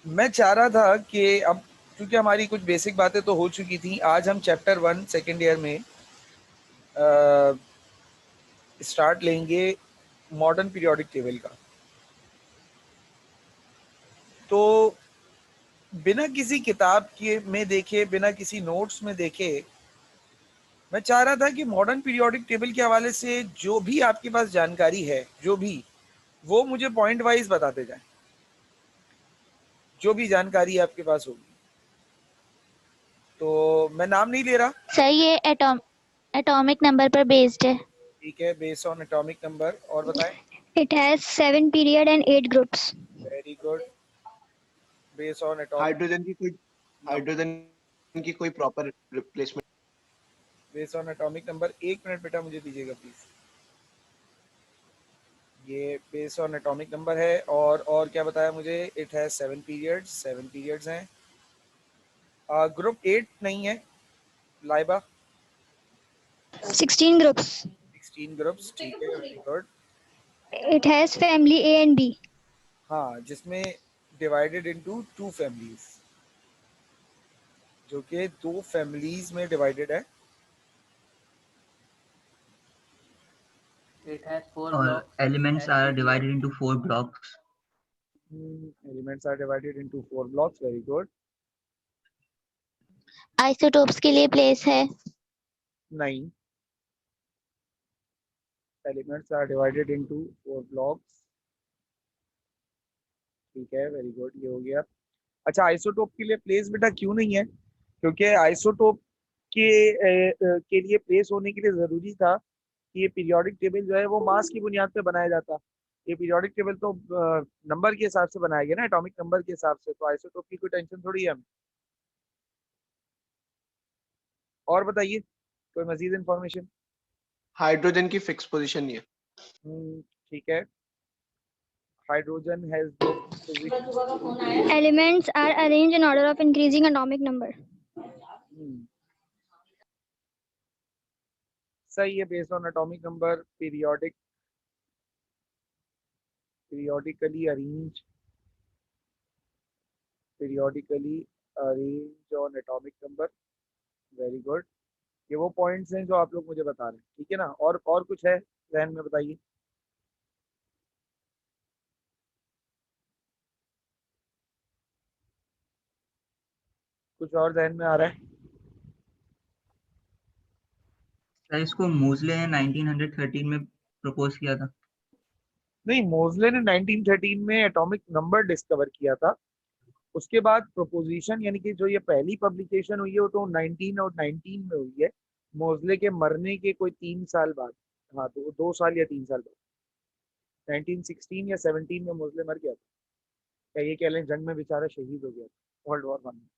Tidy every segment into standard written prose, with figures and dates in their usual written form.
मैं चाह रहा था कि अब क्योंकि हमारी कुछ बेसिक बातें तो हो चुकी थी, आज हम चैप्टर 1 सेकेंड ईयर में स्टार्ट लेंगे मॉडर्न पीरियोडिक टेबल का। तो बिना किसी किताब के में देखे, बिना किसी नोट्स में देखे, मैं चाह रहा था कि मॉडर्न पीरियोडिक टेबल के हवाले से जो भी आपके पास जानकारी है, जो भी, वो मुझे पॉइंट वाइज बताते जाएं, जो भी जानकारी आपके पास होगी। तो मैं नाम नहीं ले रहा। सही है, एटॉमिक नंबर पर बेस्ड है। ठीक है, बेस्ड ऑन एटॉमिक नंबर। और बताएं। It has 7 period and 8 groups. Very good. Based on atomic hydrogen की कोई proper replacement. Based on atomic number. 1 minute बेटा मुझे दीजिएगा प्लीज। ये बेस्ड ऑन एटॉमिक नंबर है। और क्या बताया मुझे? It has 7 periods. 7 पीरियड्स हैं। ग्रुप 8 नहीं है लाइबा। 16 ग्रुप्स। 16 ग्रुप्स। ठीक है, very good. It has family A and B. हाँ, जिसमें डिवाइडेड इनटू 2 फैमिलीज, जो कि 2 फैमिलीज में डिवाइडेड है। It has 4 All blocks elements and are 2 divided pillars. into 4 blocks. Elements are divided into 4 blocks. Very good. Isotopes के लिए place है। नहीं, elements are divided into 4 blocks. ठीक है, वेरी गुड, ये हो गया। अच्छा, आइसोटोप के लिए प्लेस बेटा क्यों नहीं है? क्योंकि आइसोटोप के लिए प्लेस होने के लिए जरूरी था कि ये पीरियोडिक टेबल जो है वो मास की बुनियाद पे बनाया जाता। ये पीरियोडिक टेबल तो नंबर के हिसाब से बनाया गया ना, एटॉमिक नंबर के हिसाब से। तो आइसोटोप की कोई टेंशन थोड़ी है हमें। और बताइए कोई मजीद इंफॉर्मेशन। हाइड्रोजन की फिक्स पोजीशन नहीं है। ठीक है, hydrogen has no position. Elements are arrange in order of increasing atomic number. सही है, based on atomic number, periodically arrange periodically arranged on atomic number। Very good. ये वो पॉइंट्स हैं जो आप लोग मुझे बता रहे हैं, ठीक है ना? और कुछ है जहन में? बताइए। कुछ और जहन में आ रहा है? सर इसको मोजले ने 1913 में प्रपोज किया था। नहीं, मोजले ने 1913 में एटॉमिक नंबर डिस्कवर किया था। उसके बाद प्रोपोजिशन, यानी कि जो ये पहली पब्लिकेशन हुई है, वो तो 1919 में हुई है। मोजले के मरने के कोई 3 साल बाद। हाँ, तो 2 साल या 3 साल बाद, 1916 या 17 में मोजले मर गया था। क्या ये कह लें जंग में बेचारा शहीद हो गया था, वर्ल्ड वॉर 1 में।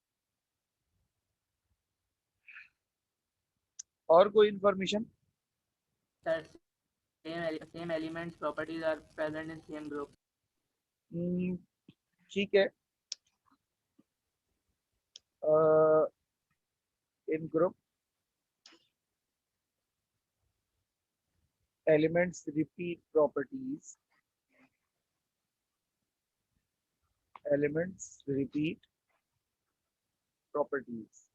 और कोई information? Sir, same elements properties are present in same group. ठीक है। इन group elements repeat properties, elements repeat properties।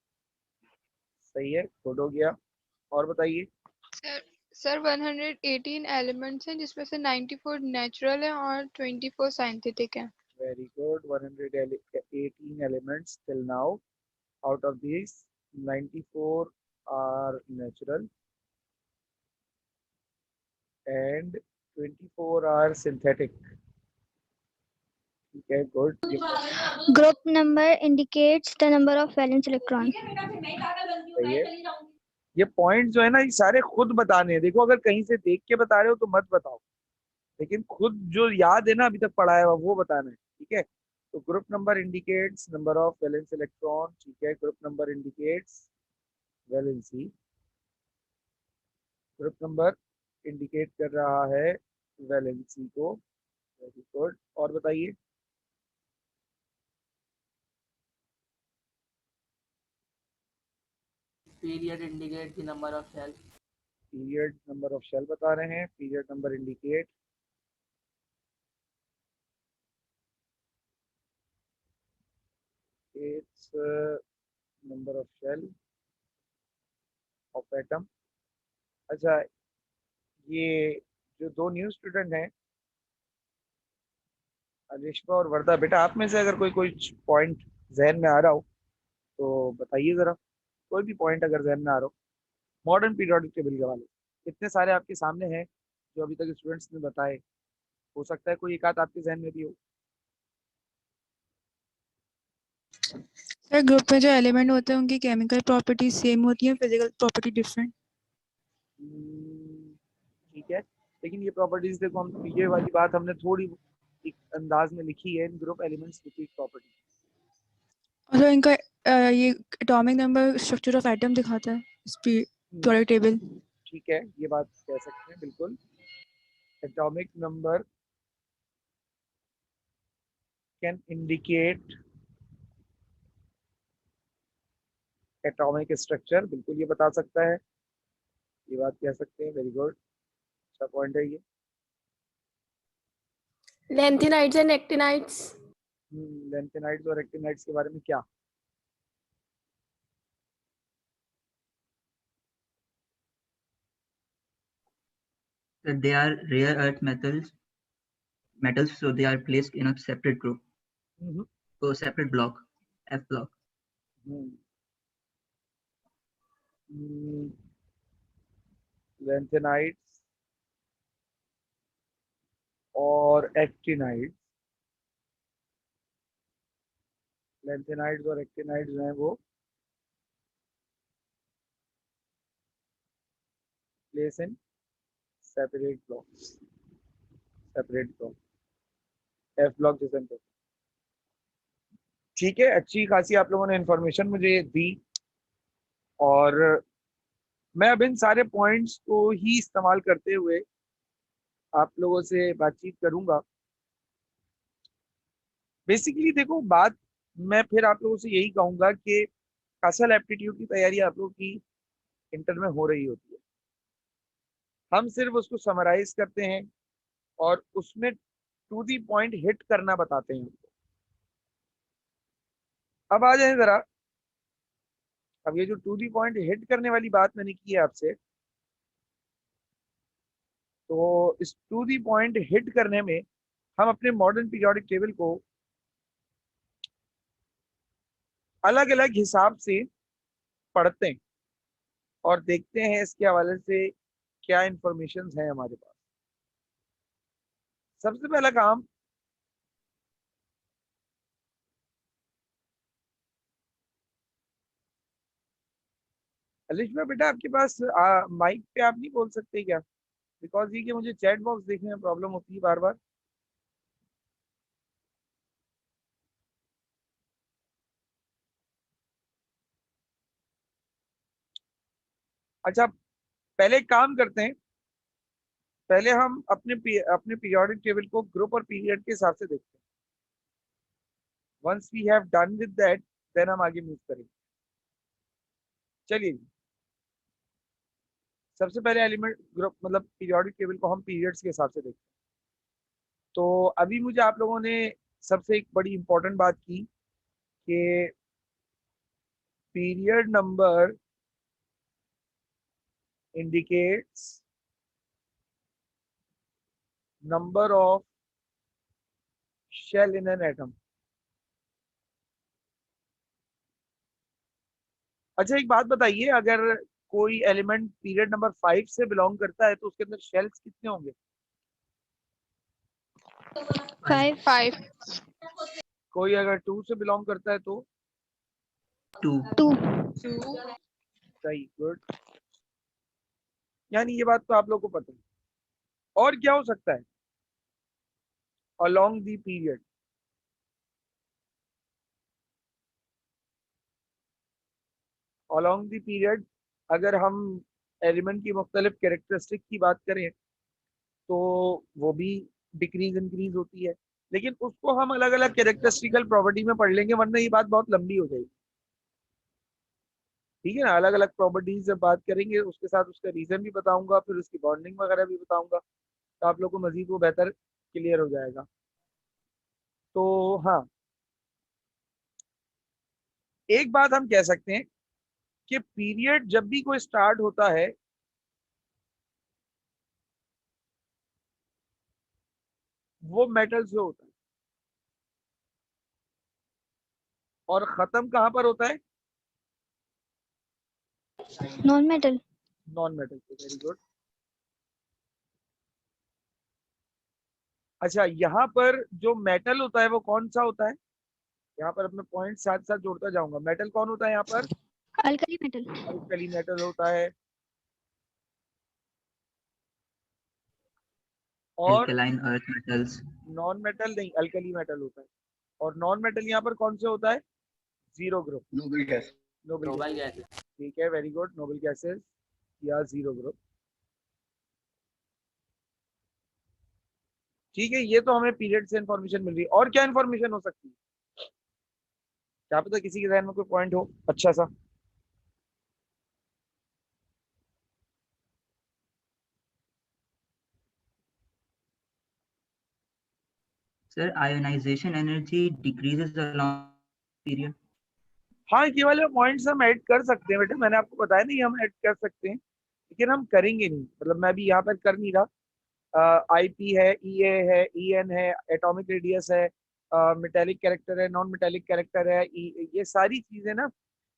सही है, गुड हो गया। और बताइए। सर 118 एलिमेंट्स हैं जिसमें से 94 नेचुरल है और 24 साइंटिफिक है। Very good. 118 elements till now, out of these 94 are natural and 24 are synthetic। ठीक है, good. Group number indicates the number of valence electron. सही है। ये पॉइंट जो है ना, ये सारे खुद बताने हैं। देखो, अगर कहीं से देख के बता रहे हो तो मत बताओ, लेकिन खुद जो याद है ना अभी तक पढ़ाया हुआ, वो बताना है, ठीक है? तो group number indicates number of valence electron. ठीक है, group number indicates valency. Group number indicate कर रहा है वैलेंसी को। Very good. और बताइए। Period indicates the number of cells. Period number of shell बता रहे हैं। Period number indicate indicates number of shell of atom. अच्छा, ये जो दो न्यू स्टूडेंट हैं अलिशा और वर्दा, बेटा आप में से अगर कोई पॉइंट जहन में आ रहा हो तो बताइए जरा, कोई भी पॉइंट अगर जहन में आ रहा हो मॉडर्न पीरियोडिक टेबल के वाले। इतने सारे आपके सामने हैं जो अभी तक स्टूडेंट्स ने बताए, हो सकता है कोई एक आध आपके जहन में भी हो। सर ग्रुप में जो एलिमेंट होते हैं उनकी केमिकल प्रॉपर्टीज सेम होती हैं, फिजिकल प्रॉपर्टी डिफरेंट। ठीक है, लेकिन ये प्रॉपर्टीज देखो, हम ये वाली बात हमने थोड़ी एक अंदाज में लिखी है, इन ग्रुप एलिमेंट्स रिपीट प्रॉपर्टी। और इनका ये atomic number structure of atom दिखाता है इस पीरियोडिक टेबल। ठीक है, ये बात कह सकते हैं बिल्कुल। Atomic number can indicate atomic structure, बिल्कुल ये बता सकता है, ये बात कह सकते हैं। वेरी गुड, अच्छा पॉइंट है ये। Lanthanides and actinides. लैंथेनाइड्स और एक्टिनाइड्स के बारे में क्या? They are rare earth metals, so they are placed in a separate group. So separate block, F block. Lanthanides और एक्टिनाइड्स, लैंथेनाइड्स और एक्टिनाइड्स हैं वो place in separate blocks, separate block, F block जैसे। ठीक है, अच्छी खासी आप लोगों ने इंफॉर्मेशन मुझे दी और मैं अब इन सारे पॉइंट्स को ही इस्तेमाल करते हुए आप लोगों से बातचीत करूंगा। बेसिकली देखो, बात मैं फिर आप लोगों से यही कहूंगा कि कासल एप्टीट्यूड की तैयारी आप लोगों की इंटर में हो रही होती है, हम सिर्फ उसको समराइज करते हैं और उसमें टू दी पॉइंट हिट करना बताते हैं। अब आ जाए जरा, अब ये जो टू दी पॉइंट हिट करने वाली बात मैंने की है आपसे, तो इस टू दी पॉइंट हिट करने में हम अपने मॉडर्न पीरियोडिक टेबल को अलग अलग हिसाब से पढ़ते हैं और देखते हैं इसके हवाले से क्या इंफॉर्मेशन है हमारे पास। सबसे पहला काम, अलिशा बेटा आपके पास माइक पे आप नहीं बोल सकते क्या? बिकॉज ये कि मुझे चैट बॉक्स देखने में प्रॉब्लम होती है बार बार। अच्छा, पहले एक काम करते हैं, पहले हम अपने पीरियोडिक टेबल को ग्रुप और पीरियड के हिसाब से देखते हैं। Once we have done with that, then हम आगे मूव करेंगे। चलिए, सबसे पहले एलिमेंट ग्रुप मतलब पीरियोडिक टेबल को हम पीरियड्स के हिसाब से देखते हैं। तो अभी मुझे आप लोगों ने सबसे एक बड़ी इंपॉर्टेंट बात की कि period number indicates number of shell in an atom। अच्छा, एक बात बताइए, अगर कोई एलिमेंट पीरियड नंबर 5 से बिलोंग करता है तो उसके अंदर शेल्स कितने होंगे? 5 कोई अगर 2 से बिलोंग करता है तो 2. 2 सही, गुड। यानी ये बात तो आप लोगों को पता है। और क्या हो सकता है along the period? Along the period अगर हम एलिमेंट की मुख्तलिफ कैरेक्टरिस्टिक की बात करें तो वो भी डिक्रीज इंक्रीज होती है, लेकिन उसको हम अलग अलग कैरेक्टरिस्टिकल प्रॉपर्टी में पढ़ लेंगे, वरना ये बात बहुत लंबी हो जाएगी। ठीक है ना, अलग अलग प्रॉपर्टीज जब बात करेंगे उसके साथ उसका रीजन भी बताऊंगा, फिर उसकी बॉन्डिंग वगैरह भी बताऊंगा, तो आप लोग को मजीद वो बेहतर क्लियर हो जाएगा। तो हाँ, एक बात हम कह सकते हैं कि पीरियड जब भी कोई स्टार्ट होता है वो मेटल से होता है और खत्म कहां पर होता है? Non-metal. नॉन मेटल से। Very good. अच्छा, यहाँ पर जो मेटल होता है वो कौन सा होता है? यहाँ पर अपने पॉइंट साथ साथ जोड़ता जाऊंगा। मेटल कौन होता है यहाँ पर? Alkali metal. अल्कली मेटल होता है। और Alkaline earth metals. Non metal नहीं, अल्कली मेटल होता है। और नॉन मेटल यहाँ पर कौन से होता है? Zero group. Noble gas. Noble noble gases. Gases. ठीक है, वेरी गुड। नोबल गैसेस या जीरो ग्रुप। ठीक है, ये तो हमें पीरियड से इंफॉर्मेशन मिल रही है। और क्या इंफॉर्मेशन हो सकती है? क्या पता किसी के ध्यान में कोई पॉइंट हो अच्छा सा। Sir, ionization energy decreases along period. हाँ, ये वाले पॉइंट्स हम ऐड कर सकते हैं बेटा, मैंने आपको बताया नहीं हम ऐड कर सकते हैं, लेकिन हम करेंगे नहीं। मतलब मैं भी यहाँ पर कर नहीं रहा। आईपी है, ईए है, ईएन है, एटॉमिक रेडियस है, मेटेलिक कैरेक्टर है, नॉन मेटेलिक कैरेक्टर है, ये सारी चीजें ना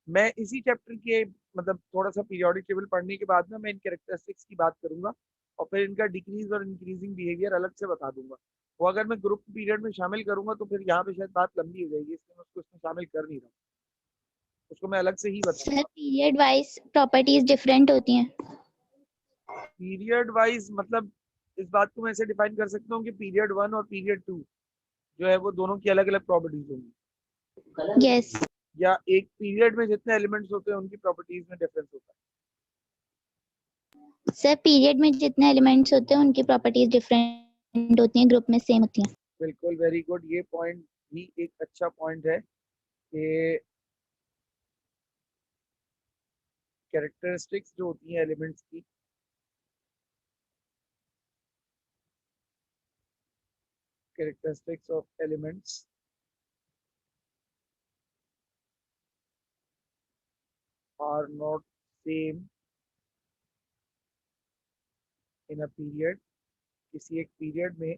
मैं इसी चैप्टर के मतलब थोड़ा सा पीरियोडिक टेबल पढ़ने के बाद ना मैं इन कैरेक्टरिस्टिक्स की बात करूंगा और फिर इनका डिक्रीज और इंक्रीजिंग बिहेवियर अलग से बता दूंगा। वो अगर मैं ग्रुप पीरियड में शामिल करूंगा तो फिर यहाँ पे शायद बात लंबी हो जाएगी, इसलिए मैं उसको इसमें शामिल कर नहीं रहा, उसको मैं अलग से ही बताऊंगा। Sir period wise properties different होती हैं। पीरियड वाइज मतलब इस बात को मैं ऐसे डिफाइन कर सकता हूँ कि पीरियड 1 और पीरियड 2 जो है वो दोनों की अलग अलग प्रॉपर्टीज होंगी, यस या एक पीरियड में जितने एलिमेंट्स होते हैं उनकी प्रॉपर्टीज में डिफरेंस होता है। सर पीरियड में जितने एलिमेंट्स होते हैं उनकी प्रॉपर्टीज डिफरेंट होती हैं, ग्रुप में सेम होती हैं। बिल्कुल, वेरी गुड। ये पॉइंट भी एक अच्छा पॉइंट है कि कैरेक्टरिस्टिक्स जो होती हैं एलिमेंट्स की, characteristics of elements are not same in a period. किसी एक पीरियड में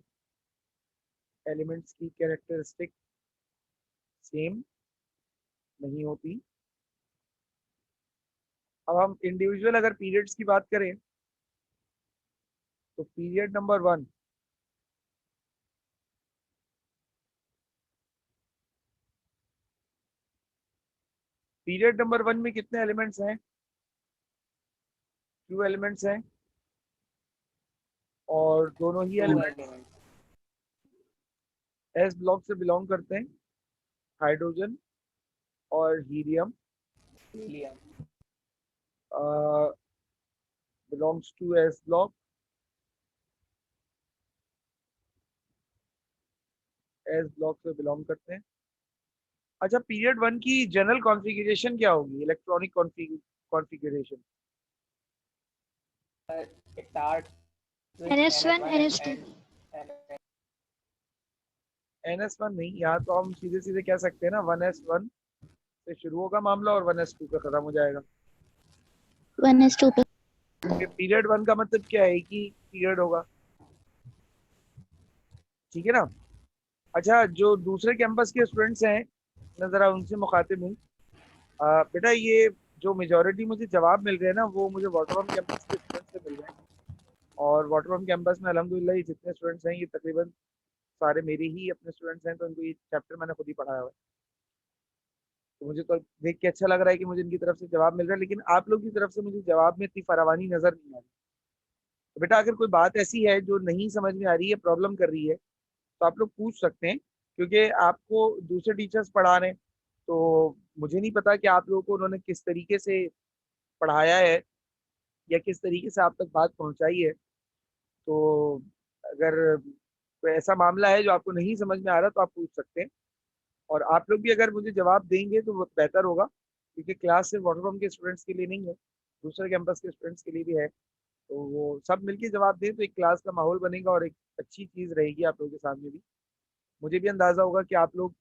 एलिमेंट्स की कैरेक्टरिस्टिक सेम नहीं होती। अब हम इंडिविजुअल अगर पीरियड्स की बात करें तो पीरियड नंबर 1 पीरियड नंबर 1 में कितने एलिमेंट्स हैं? 2 एलिमेंट्स हैं और दोनों ही एलिमेंट्स एस ब्लॉक से बिलोंग करते हैं, हाइड्रोजन और helium belongs to S block. S block से बिलोंग करते हैं। अच्छा, पीरियड 1 की जनरल कॉन्फ़िगरेशन क्या होगी? Electronic configuration It starts with NS1 NS1 NS2 and NS1 नहीं, यहाँ तो हम सीधे सीधे कह सकते हैं ना 1s1 से शुरू होगा मामला और 1s2 पे खत्म हो जाएगा। 1s2 पे। पीरियड 1 का मतलब क्या है कि पीरियड होगा, ठीक है ना। अच्छा, जो दूसरे कैंपस के स्टूडेंट्स हैं मैं जरा उनसे मुखातिब हूँ। बेटा ये जो मेजोरिटी मुझे जवाब मिल रहे हैं ना वो मुझे वाटरबम कैंपस के स्टूडेंट्स से मिल रहे हैं और वाटरबम कैंपस में अल्हम्दुलिल्लाह ये जितने स्टूडेंट्स हैं ये तकरीबन सारे मेरे ही अपने स्टूडेंट्स हैं, तो इनको ये चैप्टर मैंने खुद ही पढ़ाया हुआ है। तो मुझे तो देख के अच्छा लग रहा है कि मुझे इनकी तरफ से जवाब मिल रहा है, लेकिन आप लोग की तरफ से मुझे जवाब में इतनी फरावानी नजर नहीं आ रही। तो बेटा अगर कोई बात ऐसी है जो नहीं समझ में आ रही है, प्रॉब्लम कर रही है, तो आप लोग पूछ सकते हैं, क्योंकि आपको दूसरे टीचर्स पढ़ा रहे हैं तो मुझे नहीं पता कि आप लोगों को उन्होंने किस तरीके से पढ़ाया है या किस तरीके से आप तक बात पहुंचाई है। तो अगर कोई ऐसा मामला है जो आपको नहीं समझ में आ रहा तो आप पूछ सकते हैं, और आप लोग भी अगर मुझे जवाब देंगे तो वो बेहतर होगा, क्योंकि क्लास सिर्फ वाटरबम के स्टूडेंट्स के लिए नहीं है, दूसरे कैंपस के स्टूडेंट्स के लिए भी है। तो वो सब मिलके जवाब दें तो एक क्लास का माहौल बनेगा और एक अच्छी चीज़ रहेगी आप लोगों के सामने भी। मुझे भी अंदाज़ा होगा कि आप लोग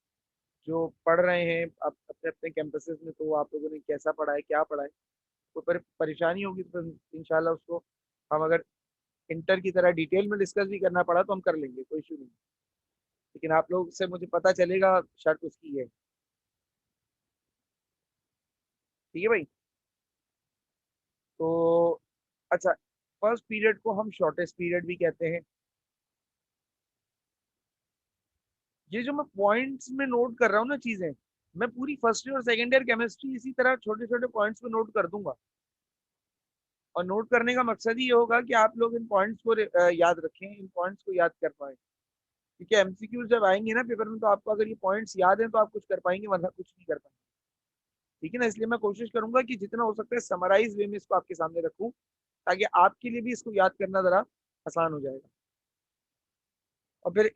जो पढ़ रहे हैं, आप अपने से अपने कैंपसेस में, तो आप लोगों ने कैसा पढ़ा है, क्या पढ़ा है, कोई परेशानी होगी तो इंशाल्लाह उसको हम, अगर इंटर की तरह डिटेल में डिस्कस भी करना पड़ा तो हम कर लेंगे, कोई इशू नहीं। लेकिन आप लोग से मुझे पता चलेगा, शर्त उसकी है। ठीक है भाई। तो अच्छा, फर्स्ट पीरियड को हम शॉर्टेस्ट पीरियड भी कहते हैं। ये जो मैं पॉइंट्स में नोट कर रहा हूँ ना चीजें, मैं पूरी फर्स्ट ईयर और सेकेंड ईयर केमिस्ट्री इसी तरह छोटे छोटे पॉइंट्स में नोट कर दूंगा। और नोट करने का मकसद ही ये होगा कि आप लोग इन पॉइंट्स को याद रखें, इन पॉइंट्स को याद कर पाए। क्योंकि एमसीक्यू जब आएंगे ना पेपर में, तो आपको अगर ये पॉइंट्स याद हैं तो आप कुछ कर पाएंगे, वरना कुछ नहीं कर पाएंगे। ठीक है ना। इसलिए मैं कोशिश करूंगा कि जितना हो सकता है समराइज वे में इसको आपके सामने रखूं, ताकि आपके लिए भी इसको याद करना जरा आसान हो जाएगा। और फिर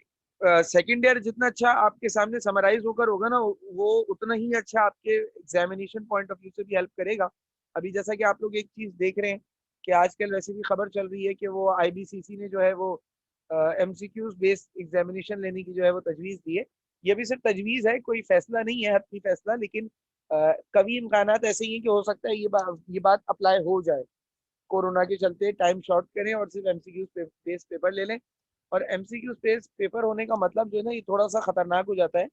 सेकेंड ईयर जितना अच्छा आपके सामने समराइज होकर होगा ना, वो उतना ही अच्छा आपके एग्जामिनेशन पॉइंट ऑफ व्यू से भी हेल्प करेगा। अभी जैसा कि आप लोग एक चीज देख रहे हैं कि आजकल वैसे भी खबर चल रही है कि वो आईबीसीसी ने जो है वो एमसीक्यूज बेस्ड एग्जामिनेशन लेने की जो है वो तजवीज़ दी है। ये भी सिर्फ तजवीज़ है, कोई फैसला नहीं है, हतमी फैसला, लेकिन कभी इम्कानात ऐसे ही हैं कि हो सकता है ये बात अप्लाई हो जाए। कोरोना के चलते टाइम शॉर्ट करें और सिर्फ एमसीक्यूज बेस्ड पेपर ले लें। और एमसीक्यू स्पेस पेपर होने का मतलब जो है ना, ये थोड़ा सा खतरनाक हो जाता है।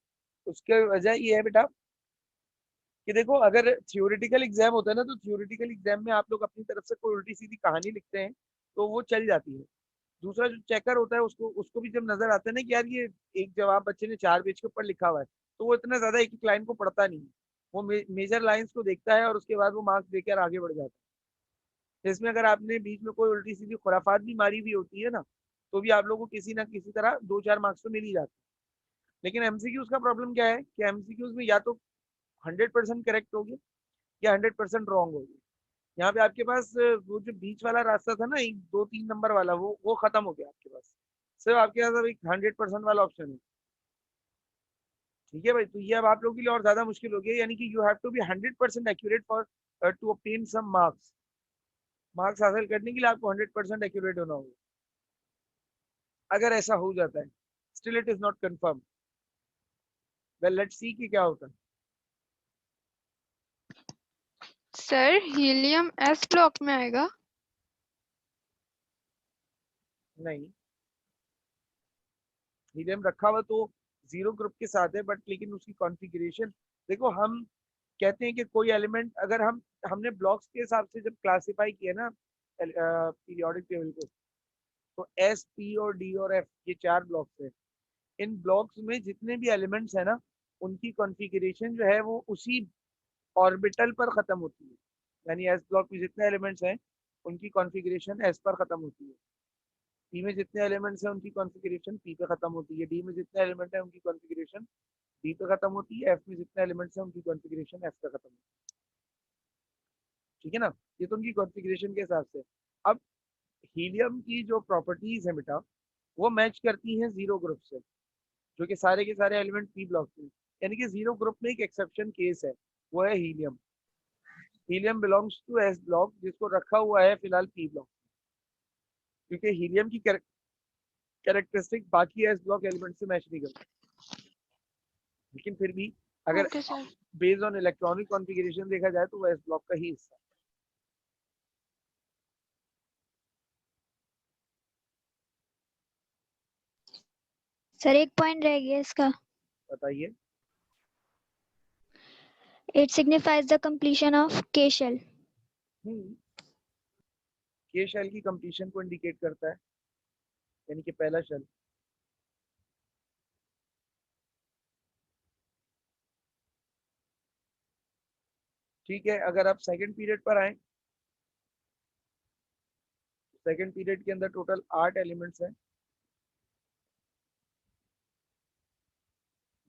उसके वजह ये है बेटा कि देखो, अगर थियोरेटिकल एग्जाम होता है ना, तो थियोरेटिकल एग्जाम में आप लोग अपनी तरफ से कोई उल्टी सीधी कहानी लिखते हैं तो वो चल जाती है। दूसरा जो चेकर होता है, उसको उसको भी जब नजर आता है ना कि यार ये एक जवाब बच्चे ने 4 पेज के ऊपर लिखा हुआ है, तो वो इतना ज्यादा एक एक लाइन को पढ़ता नहीं है। वो मेजर लाइंस को देखता है और उसके बाद वो मार्क्स देकर आगे बढ़ जाता है। इसमें अगर आपने बीच में कोई उल्टी सीधी खुराफात भी मारी हुई होती है ना, तो भी आप लोगों को किसी ना किसी तरह 2-4 मार्क्स तो मिल ही जाते हैं। लेकिन एमसीक्यूज का प्रॉब्लम क्या है कि एमसीक्यूज में या तो 100% करेक्ट होगी या 100% रॉन्ग होगी। यहाँ पे आपके पास वो जो बीच वाला रास्ता था ना, 1 2 3 नंबर वाला, वो खत्म हो गया आपके पास। सिर्फ आपके पास अब एक 100% वाला ऑप्शन है। ठीक है भाई। तो ये अब आप लोगों के लिए और ज्यादा मुश्किल हो गया, यानी कि you have to be 100% accurate for to obtain some marks. Marks हासिल करने के लिए आपको 100% एक्यूरेट होना होगा। अगर ऐसा हो जाता है, still it is not confirm. Well, let's see कि क्या होता है। सर हीलियम एस ब्लॉक में आएगा? नहीं, हीलियम रखा हुआ तो जीरो ग्रुप के साथ है, बट लेकिन उसकी कॉन्फ़िगरेशन देखो। हम कहते हैं कि कोई एलिमेंट, अगर हमने ब्लॉक्स के हिसाब से जब क्लासिफाई किया ना पीरियोडिक टेबल को, तो एस, पी और डी और एफ, ये 4 ब्लॉक्स हैं। इन ब्लॉक्स में जितने भी एलिमेंट्स हैं ना, उनकी कॉन्फ़िगरेशन जो है वो उसी ऑर्बिटल पर खत्म होती है। यानी एस ब्लॉक में जितने एलिमेंट्स हैं, उनकी कॉन्फ़िगरेशन एस पर खत्म होती है। पी में जितने एलिमेंट्स हैं, उनकी कॉन्फ़िगरेशन पी पे खत्म होती है। डी में जितने एलिमेंट हैं, उनकी कॉन्फ़िगरेशन डी पे खत्म होती है। एफ में जितने एलिमेंट्स हैं, उनकी कॉन्फ़िगरेशन एफ पे खत्म होती है। ठीक है ना। ये तो उनकी कॉन्फ़िगरेशन के हिसाब से। अब हीलियम की जो प्रॉपर्टीज है बेटा, वो मैच करती हैं जीरो ग्रुप से, जो कि सारे के सारे एलिमेंट पी ब्लॉक में। यानी कि जीरो ग्रुप में एक एक्सेप्शन केस है, वो है helium. Helium belongs to S block, जिसको रखा हुआ है फिलहाल पी ब्लॉक, क्योंकि हीलियम की कैरेक्टरिस्टिक बाकी एस ब्लॉक एलिमेंट से मैच नहीं करती। लेकिन फिर भी अगर okay sir. Based on electronic configuration देखा जाए तो वो एस ब्लॉक का ही हिस्सा है। सर एक पॉइंट रह गया इसका। बताइए। It signifies the completion of K shell. के शेल की कंप्लीशन को इंडिकेट करता है, यानी कि पहला शेल। ठीक है। अगर आप सेकंड पीरियड पर आए, सेकंड पीरियड के अंदर टोटल 8 एलिमेंट्स हैं।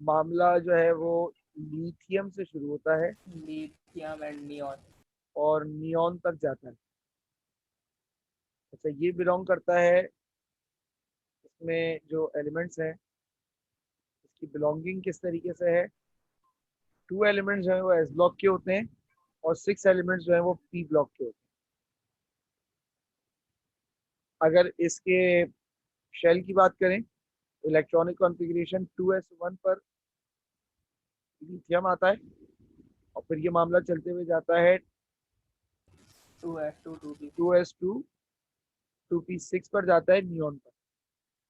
मामला जो है वो लिथियम से शुरू होता है लिथियम एंड नियॉन। और नियॉन तक जाता है। अच्छा, ये बिलोंग करता है, इसमें जो एलिमेंट्स हैं इसकी बिलोंगिंग किस तरीके से है। 2 एलिमेंट्स जो है वो एस ब्लॉक के होते हैं और 6 एलिमेंट्स जो है वो पी ब्लॉक के होते हैं। अगर इसके शेल की बात करें, इलेक्ट्रॉनिक कॉन्फ़िगरेशन 2s1 पर लिथियम आता है फिर ये मामला चलते हुए जाता है 2s2 2p 2s2 2p6 पर जाता है नियॉन पर।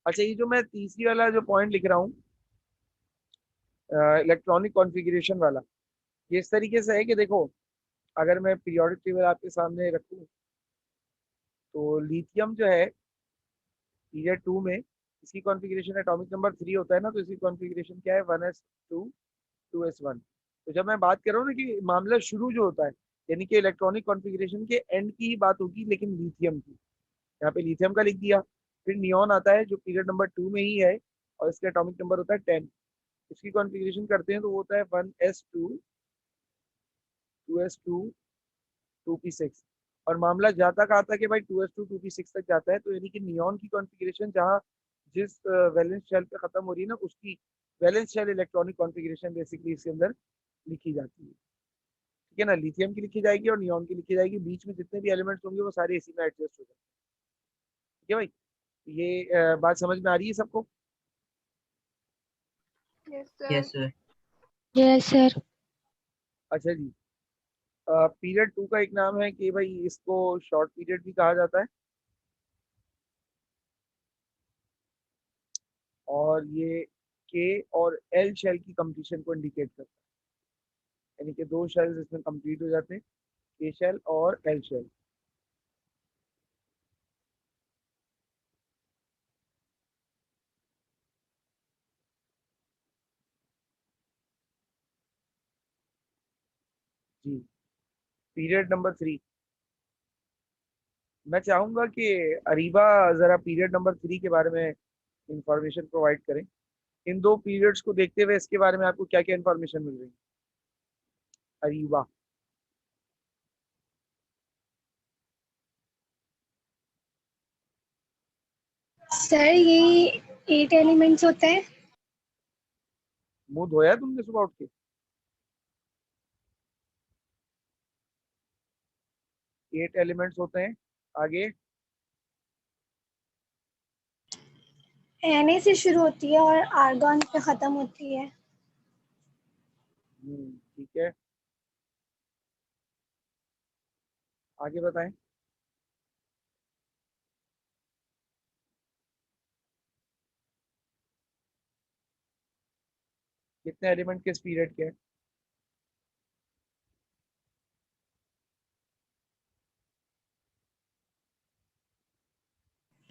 अच्छा, ये जो मैं तीसरी वाला जो पॉइंट लिख रहा हूँ इलेक्ट्रॉनिक कॉन्फ़िगरेशन वाला, ये इस तरीके से है कि देखो, अगर मैं पीरियोडिक टेबल आपके सामने रखूँ तो लिथियम जो है पीरियड 2 में इसकी कॉन्फ़िगरेशन एटॉमिक नंबर 3 होता है ना, तो इसकी कॉन्फ़िगरेशन क्या है 1s2 2s1। तो जब मैं बात कर रहा हूँ ना कि मामला शुरू जो होता है, यानी कि इलेक्ट्रॉनिक कॉन्फ़िगरेशन के एंड की ही बात होगी, लेकिन लिथियम की, यहाँ पे लिथियम का लिख दिया। फिर नियॉन आता है जो पीरियड नंबर 2 में ही है और इसका एटॉमिक नंबर होता है 10। इसकी कॉन्फ़िगरेशन करते हैं तो वो होता है 1s2 2s2 2p6। और मामला जाता कहाँ तक है भाई, 2s2 2p6 तक जाता है। तो यानी कि नियॉन की कॉन्फ़िगरेशन जहाँ जिस वैलेंस शेल पे खत्म हो रही है ना, उसकी valence shell electronic configuration basically इसके अंदर लिखी जाती है। ठीक है ना, लिथियम की लिखी जाएगी और नियॉन की लिखी जाएगी, बीच में जितने भी एलिमेंट्स होंगे वो सारे इसी में एडजस्ट हो जाएंगे। ठीक है भाई, ये बात समझ में आ रही है सबको? Yes, sir. Yes, sir. Yes, sir. अच्छा जी, पीरियड 2 का एक नाम है कि भाई इसको शॉर्ट पीरियड भी कहा जाता है, और ये के और एल शेल की कंप्लीशन को इंडिकेट करता है, यानी कि 2 शेल्स इसमें कंप्लीट हो जाते हैं, के शेल और एल शेल। जी, पीरियड नंबर 3। मैं चाहूंगा कि अरीबा जरा पीरियड नंबर 3 के बारे में इंफॉर्मेशन प्रोवाइड करें। इन 2 पीरियड्स को देखते हुए इसके बारे में आपको क्या क्या इंफॉर्मेशन मिल रही है, अरीबा? सर ये 8 एलिमेंट्स होते हैं। मुंह धोया तुमने सुबह उठ के? एट एलिमेंट्स होते हैं, आगे? Na से शुरू होती है और आर्गन पे खत्म होती है। ठीक है, आगे बताएं। कितने एलिमेंट किस पीरियड के हैं?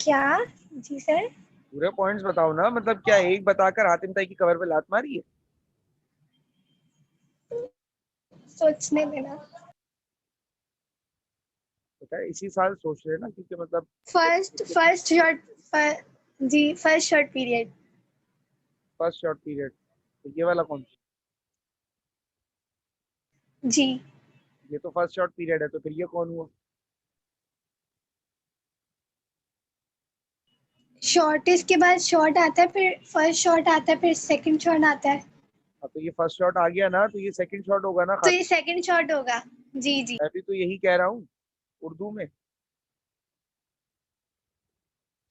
क्या? जी सर। पूरे पॉइंट्स बताओ ना, मतलब क्या एक बताकर हातिम ताई की कवर पे लात मारी है? सोचने देना। पता है इसी साल सोच रहे हैं ना, क्योंकि मतलब first short period. First short period, तो ये वाला कौन सा? जी। ये तो फर्स्ट शॉर्ट पीरियड है, तो फिर ये कौन हुआ? शॉर्टेस्ट के बाद शॉर्ट आता है, फिर फर्स्ट शॉर्ट आता है, फिर सेकंड शॉर्ट आता है। अब तो ये फर्स्ट शॉट आ गया ना, तो ये सेकंड शॉट होगा ना तो ये सेकंड शॉर्ट होगा। जी जी। मैं भी तो यही कह रहा हूँ उर्दू में।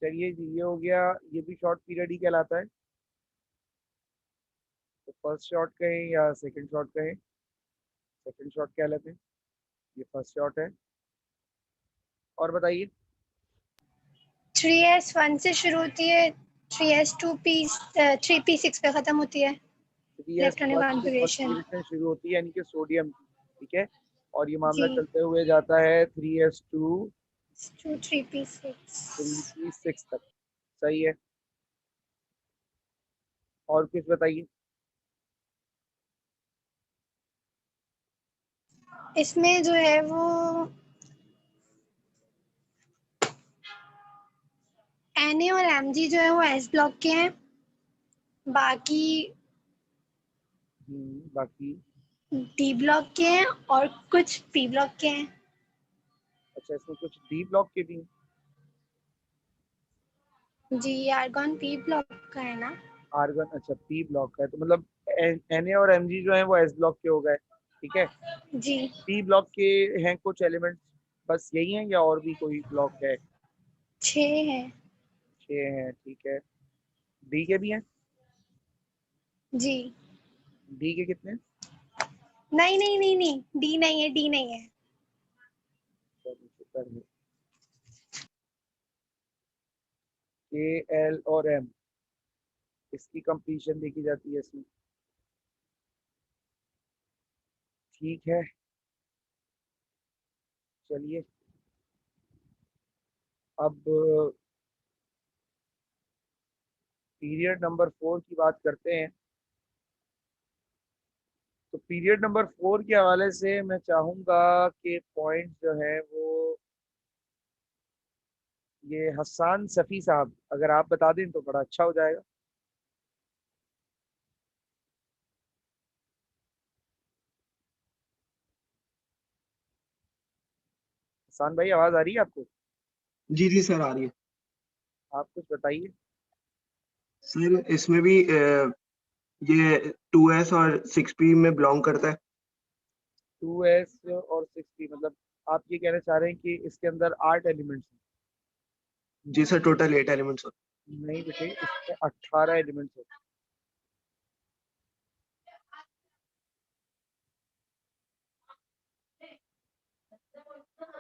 चलिए जी, ये हो गया, ये भी शॉर्ट पीरियड ही कहलाता है। तो फर्स्ट शॉट कहें या सेकंड शॉट कहें, सेकंड शॉट कहलाते हैं, ये फर्स्ट शॉट है। और बताइए। 3s1 से शुरू होती है, 3p6 पे खत्म होती है। Electronic configuration. कॉन्फ़िगरेशन शुरू होती है यानी कि सोडियम की, ठीक है, और ये मामला जी। चलते हुए जाता है 3s2 3p6। 3p6 तक। सही है, और कुछ बताइए। इसमें जो है वो Na और Mg जो है वो s ब्लॉक के हैं, बाकी बाकी? d ब्लॉक के हैं और कुछ p ब्लॉक के हैं। अच्छा, इसमें कुछ डी ब्लॉक के भी हैं? जी, आर्गन p ब्लॉक का है ना। आर्गन, अच्छा पी ब्लॉक का है, तो मतलब Na और Mg जो है वो एस ब्लॉक के हो गए, ठीक है। जी। पी ब्लॉक के हैं कुछ एलिमेंट्स, बस यही हैं या और भी कोई ब्लॉक है? 6 है। 6 हैं, ठीक है। डी के भी हैं? जी। डी के कितने? नहीं नहीं नहीं नहीं, डी नहीं है, डी नहीं है। के एल और एम, इसकी कंप्लीशन देखी जाती है इसमें। ठीक है, चलिए अब पीरियड नंबर 4 की बात करते हैं। तो पीरियड नंबर 4 के हवाले से मैं चाहूंगा कि पॉइंट जो है वो ये हसन सफ़ी साहब अगर आप बता दें तो बड़ा अच्छा हो जाएगा। हसन भाई आवाज आ रही है आपको? जी जी सर, आ रही है। आप कुछ बताइए। सर इसमें भी ये 2s और 6p में बिलोंग करता है। 2s और 6p मतलब आप ये कहना चाह रहे हैं कि इसके अंदर 8 एलिमेंट्स हैं? जी सर, टोटल 8 एलिमेंट्स होते नहीं बेटे, इसमें 18 एलिमेंट्स होते हैं।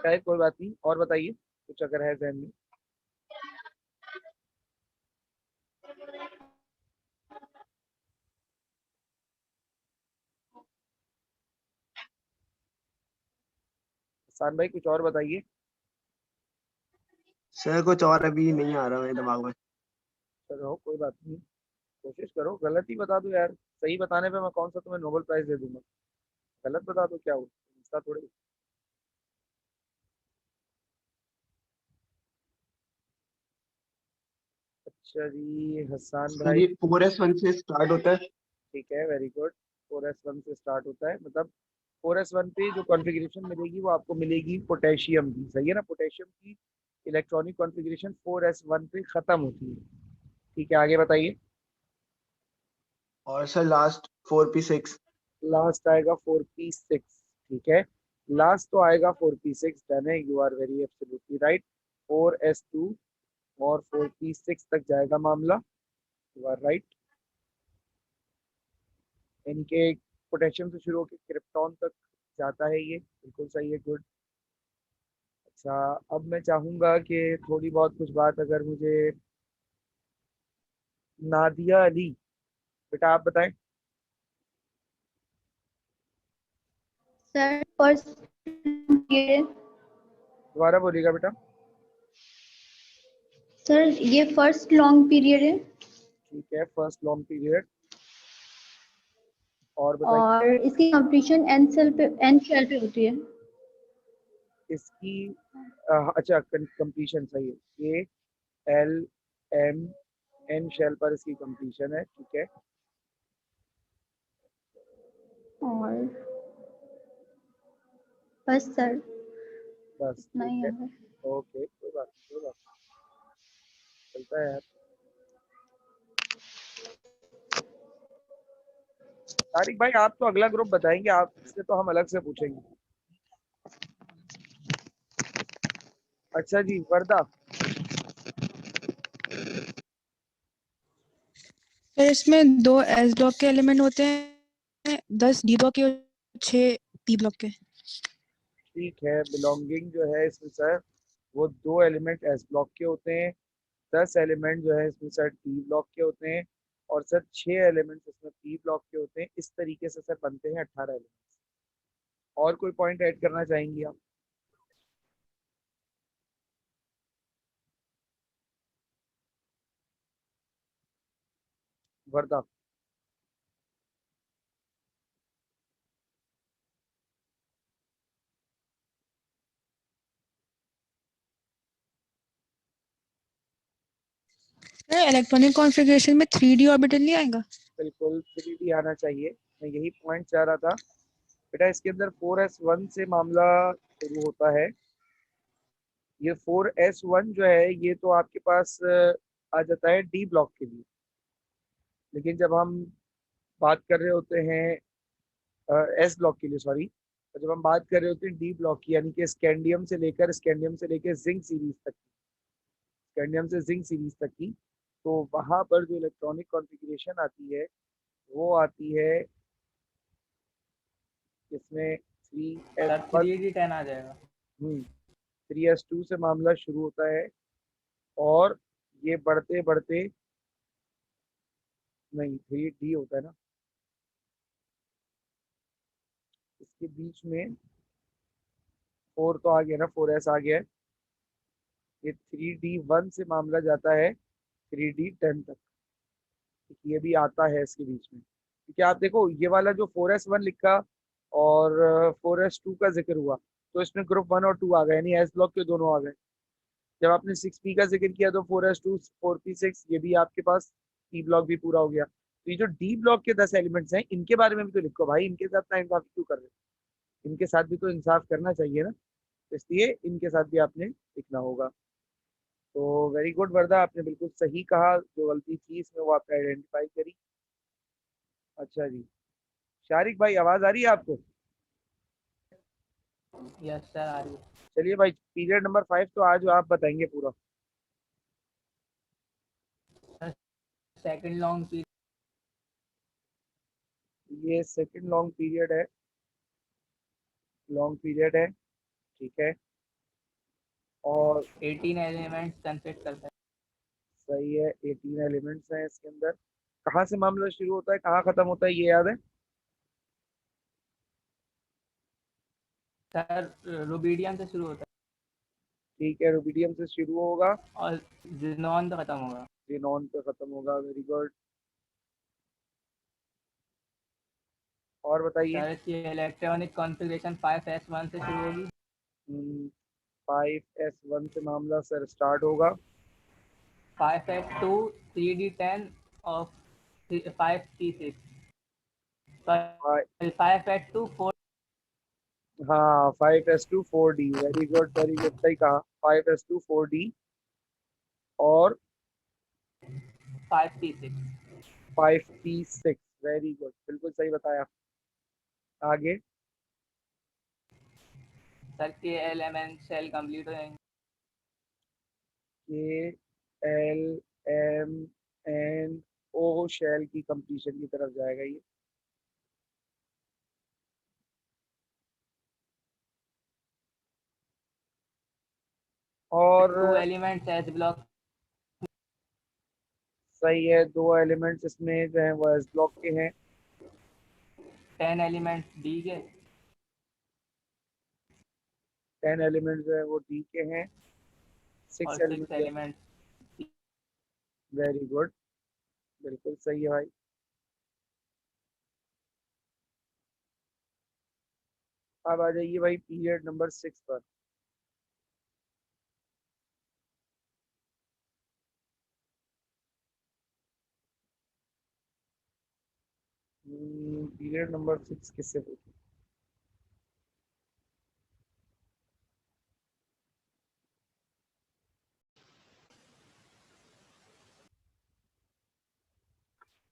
शायद कोई बात नहीं, और बताइए कुछ अगर है जहन में। हसन भाई कुछ और बताइए। सर कुछ और अभी नहीं आ रहा मेरे दिमाग में। चलो कोई बात नहीं, कोशिश करो, गलत ही बता दो यार, सही बताने पे मैं कौन सा तुम्हें नोबेल प्राइज दे दूंगा। गलत बता दो क्या हो, इसका थोड़ी। अच्छा जी हसन सर भाई, ये 4s1 से स्टार्ट होता है। ठीक है, वेरी गुड। 4s1 से स्टार्ट होता है, मतलब 4s1 पे जो कॉन्फ़िगरेशन मिलेगी वो आपको मिलेगी पोटेशियम की, सही है ना? पोटेशियम की इलेक्ट्रॉनिक कॉन्फ़िगरेशन 4s1 पे खत्म होती है। ठीक है, आगे बताइए। और सर लास्ट 4p6। लास्ट आएगा 4p6, ठीक है। लास्ट तो आएगा 4p6, डन है, you are very absolutely right. 4s2 और 4p6 तक जाएगा मामला, यू आर राइट। इनके पोटेशियम से शुरू होकर क्रिप्टॉन तक जाता है, ये बिल्कुल सही है, गुड। अच्छा, अब मैं चाहूंगा कि थोड़ी बहुत कुछ बात अगर मुझे नादिया अली, बेटा आप बताएं। सर फर्स्ट पीरियड, दोबारा बोलिएगा बेटा। सर ये फर्स्ट लॉन्ग पीरियड है ठीक है, फर्स्ट लॉन्ग पीरियड, और बताइए। और इसकी कंप्लीशन एन शेल पे होती है। इसकी अच्छा, कंप्लीशन सही है, A L M N shell पर इसकी कंप्लीशन है, ठीक है। और बस सर बस इतना ठीक ही है, है। ओके, कोई बात नहीं, कोई बात नहीं, चलता है यार। तारिक भाई आप तो अगला ग्रुप बताएंगे, आपसे तो हम अलग से पूछेंगे। अच्छा जी वर्दा। सर इसमें 2 एस ब्लॉक के एलिमेंट होते हैं, 10 डी ब्लॉक के और 6 पी ब्लॉक के। ठीक है, बिलोंगिंग जो है इसमें सर वो 2 एलिमेंट एस ब्लॉक के होते हैं, 10 एलिमेंट जो है इसमें सर डी ब्लॉक के होते हैं, और सर 6 एलिमेंट इसमें पी ब्लॉक के होते हैं। इस तरीके से सर बनते हैं 18 एलिमेंट। और कोई पॉइंट ऐड करना चाहेंगी आप? वर्दा। सर इलेक्ट्रॉनिक कॉन्फ़िगरेशन में 3d ऑर्बिटल नहीं आएगा? बिल्कुल 3D आना चाहिए, मैं यही पॉइंट चाह रहा था बेटा। इसके अंदर 4s1 से मामला शुरू होता है। ये 4s1 जो है ये तो आपके पास आ जाता है डी ब्लॉक के लिए, लेकिन जब हम बात कर रहे होते हैं एस ब्लॉक के लिए, सॉरी, जब हम बात कर रहे होते हैं डी ब्लॉक की, यानी कि स्कैंडियम से लेकर जिंक सीरीज तक, स्कैंडियम से जिंक सीरीज तक की, तो वहां पर जो इलेक्ट्रॉनिक कॉन्फ़िगरेशन आती है वो आती है इसमें सर 3s1 3D10 आ जाएगा। 3s2 से मामला शुरू होता है और ये बढ़ते बढ़ते, नहीं 3d होता है ना, इसके बीच में 4 तो आ गया ना, 4s आ गया है। ये 3d1 से मामला जाता है 3d10 तक, ये भी आता है इसके बीच में। क्योंकि आप देखो ये वाला जो 4s1 लिखा और 4s2 का जिक्र हुआ, तो इसमें ग्रुप 1 और 2 आ गए, यानी एस ब्लॉक के दोनों आ गए। जब आपने 6p का जिक्र किया तो 4s2 4p6, ये भी आपके पास p ब्लॉक भी पूरा हो गया। तो ये जो d ब्लॉक के 10 एलिमेंट्स हैं, इनके बारे में भी तो लिखो भाई, इनके साथ ना इंसाफ क्यों कर रहे हो? इनके साथ भी तो इंसाफ करना चाहिए ना, इसलिए इनके साथ भी आपने लिखना होगा। तो वेरी गुड वर्दा, आपने बिल्कुल सही कहा, जो गलती थी इसमें वो आपने आइडेंटिफाई करी। अच्छा जी, शारिक भाई आवाज आ रही है आपको? यस सर आ रही है। चलिए भाई, पीरियड नंबर 5 तो आज आप बताएंगे पूरा। सेकंड लॉन्ग पीरियड, ये सेकंड लॉन्ग पीरियड है, ठीक है। और 18 एलिमेंट्स कंसिस्ट करता है। सही है, 18 एलिमेंट्स हैं इसके अंदर। कहाँ से मामला शुरू होता है, कहाँ खत्म होता है, ये याद है? सर रुबिडियम से शुरू होता ठीक है, रुबिडियम से शुरू होगा है और ज़ेनॉन पे खत्म होगा। जेनॉन पे खत्म होगा। Very good. और बताइए। सर इसकी इलेक्ट्रॉनिक कॉन्फ़िगरेशन 5s1 से शुरू होगी। 5s1 से मामला सर स्टार्ट होगा। 5s2 3d10 और 5p6, Fi- 5s2 4 हाँ 5s2 4d, very good very good, सही कहा, 5s2 4d और 5p6। 5p6, वेरी गुड, बिल्कुल सही बताया। आगे। सर के एलिमेंट सेल कंप्लीट हो जाएंगे। K L M N O shell की कंप्लीशन की तरफ जाएगा ये। और 2 एलिमेंट्स एस ब्लॉक, सही है, 2 एलिमेंट्स इसमें जो है वो एस ब्लॉक के हैं। 10 एलिमेंट्स डी के 10 एलिमेंट्स जो है वो डी के हैं। 6 और 6 एलिमेंट्स, एलिमेंट्स। वेरी गुड, बिल्कुल सही है भाई। अब आ जाइए भाई पीरियड नंबर 6 पर। पीरियड नंबर 6 किससे पूछे?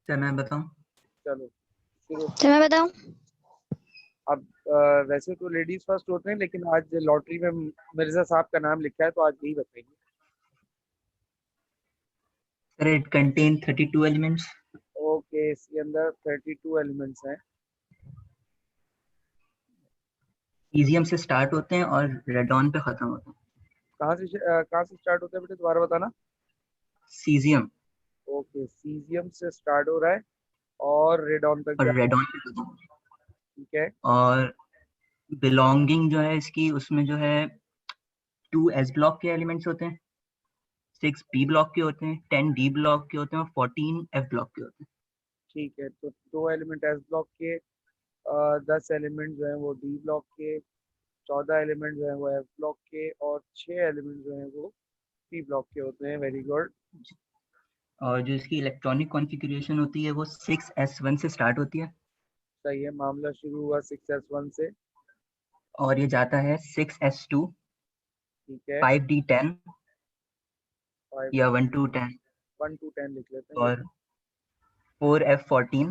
सर मैं बताऊं? चलो शुरू। तो मैं बताऊं? अब वैसे तो लेडीज फर्स्ट होते हैं, लेकिन आज लॉटरी में मिर्जा साहब का नाम लिखा है तो आज यही बताएंगे। Sir it contain 32 elements. Okay, इसके अंदर 32 एलिमेंट्स हैं। सीजियम से स्टार्ट होते हैं और रेडॉन पे खत्म होते हैं। कहाँ से स्टार्ट होता है बेटे, दोबारा बताना। सीजियम ओके, सीजियम से स्टार्ट हो रहा है और रेडॉन तक और जा रहा है, रेडॉन पे खत्म होते हैं। ठीक है। और बिलोंगिंग जो है इसकी, उसमें जो है 2 एस ब्लॉक के एलिमेंट्स होते हैं, 6 पी ब्लॉक के होते हैं, 10 डी ब्लॉक के होते हैं और 14 एफ ब्लॉक के होते हैं। ठीक है, तो 2 एलिमेंट एस ब्लॉक के, 10 एलिमेंट जो हैं वो डी ब्लॉक के, 14 एलिमेंट जो हैं वो एफ ब्लॉक के और 6 एलिमेंट जो हैं वो पी ब्लॉक के होते हैं। Very good. और जो इसकी इलेक्ट्रॉनिक कॉन्फ़िगरेशन होती है वो 6s1 से स्टार्ट होती है सही है, मामला शुरू हुआ 6s1 से, और ये जाता है 6s2, ठीक है। 5d10 5 या 1 to 10 1 to 10 लिख लेते हैं, और 4f14